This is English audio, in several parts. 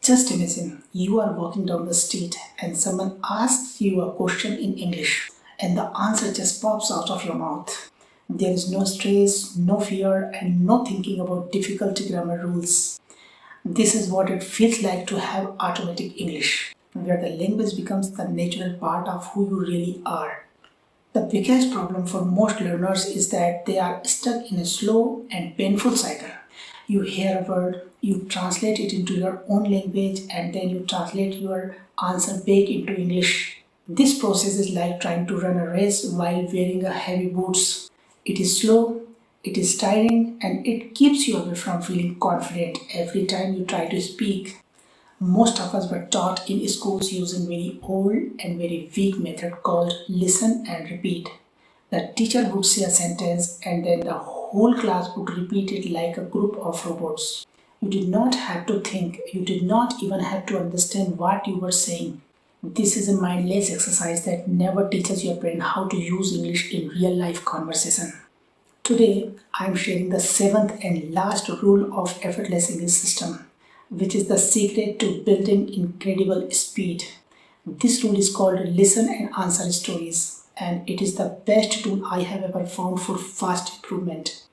Just imagine you are walking down the street and someone asks you a question in English and the answer just pops out of your mouth. There is no stress, no fear, and no thinking about difficult grammar rules. This is what it feels like to have automatic English, where the language becomes the natural part of who you really are. The biggest problem for most learners is that they are stuck in a slow and painful cycle. You hear a word, you translate it into your own language, and then you translate your answer back into English. This process is like trying to run a race while wearing a heavy boots. It is slow, it is tiring, and it keeps you away from feeling confident every time you try to speak. Most of us were taught in schools using very old and very weak method called listen and repeat. The teacher would say a sentence and then the whole class would repeat it like a group of robots. You did not have to think, you did not even have to understand what you were saying. This is a mindless exercise that never teaches your brain how to use English in real life conversation. Today, I am sharing the seventh and last rule of Effortless English system, which is the secret to building incredible speed. This rule is called listen and answer stories, and it is the best tool I have ever found for fast improvement.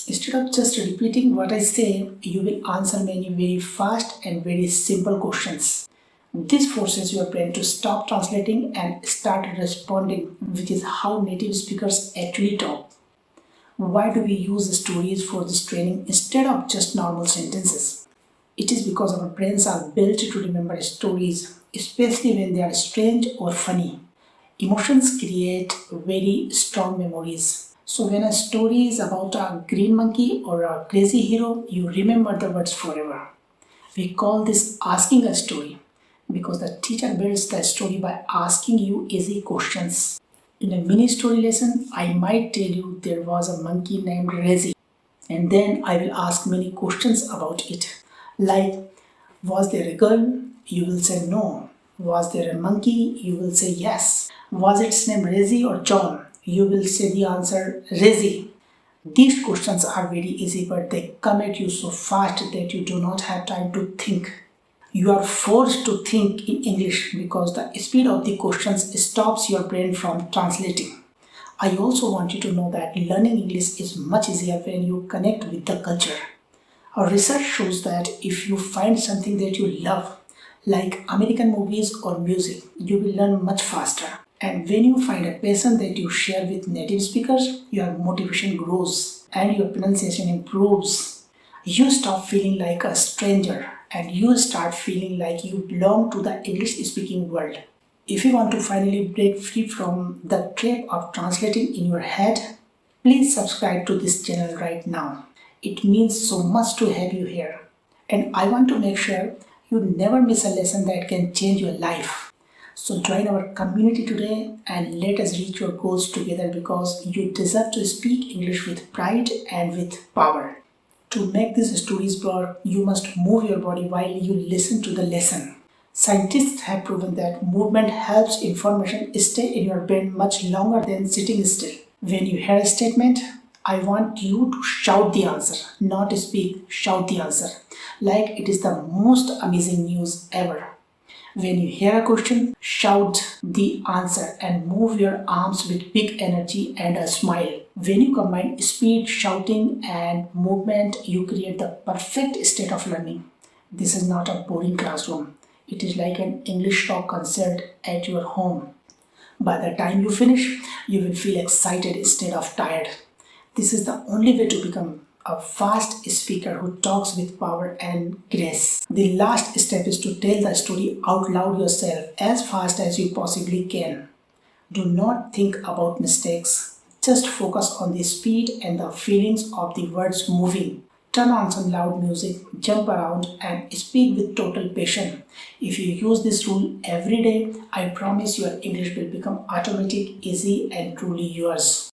Instead of just repeating what I say, you will answer many very fast and very simple questions. This forces your brain to stop translating and start responding, which is how native speakers actually talk. Why do we use stories for this training instead of just normal sentences? It is because our brains are built to remember stories, especially when they are strange or funny. Emotions create very strong memories. So when a story is about a green monkey or a crazy hero, you remember the words forever. We call this asking a story because the teacher builds the story by asking you easy questions. In a mini story lesson, I might tell you there was a monkey named Reggie, and then I will ask many questions about it. Like, was there a girl? You will say no. Was there a monkey? You will say yes. Was its name Reggie or John? You will say the answer Reggie. These questions are very easy, but they come at you so fast that you do not have time to think. You are forced to think in English because the speed of the questions stops your brain from translating. I also want you to know that learning English is much easier when you connect with the culture. Our research shows that if you find something that you love, like American movies or music, you will learn much faster. And when you find a passion that you share with native speakers, your motivation grows and your pronunciation improves. You stop feeling like a stranger and you start feeling like you belong to the English speaking world. If you want to finally break free from the trap of translating in your head, please subscribe to this channel right now. It means so much to have you here. And I want to make sure you never miss a lesson that can change your life. So join our community today and let us reach your goals together because you deserve to speak English with pride and with power. To make these stories work, you must move your body while you listen to the lesson. Scientists have proven that movement helps information stay in your brain much longer than sitting still. When you hear a statement, I want you to shout the answer, not speak, shout the answer, like it is the most amazing news ever. When you hear a question, shout the answer and move your arms with big energy and a smile. When you combine speed, shouting, and movement, you create the perfect state of learning. This is not a boring classroom. It is like an English rock concert at your home. By the time you finish, you will feel excited instead of tired. This is the only way to become a fast speaker who talks with power and grace. The last step is to tell the story out loud yourself as fast as you possibly can. Do not think about mistakes. Just focus on the speed and the feelings of the words moving. Turn on some loud music, jump around, and speak with total passion. If you use this rule every day, I promise your English will become automatic, easy, and truly yours.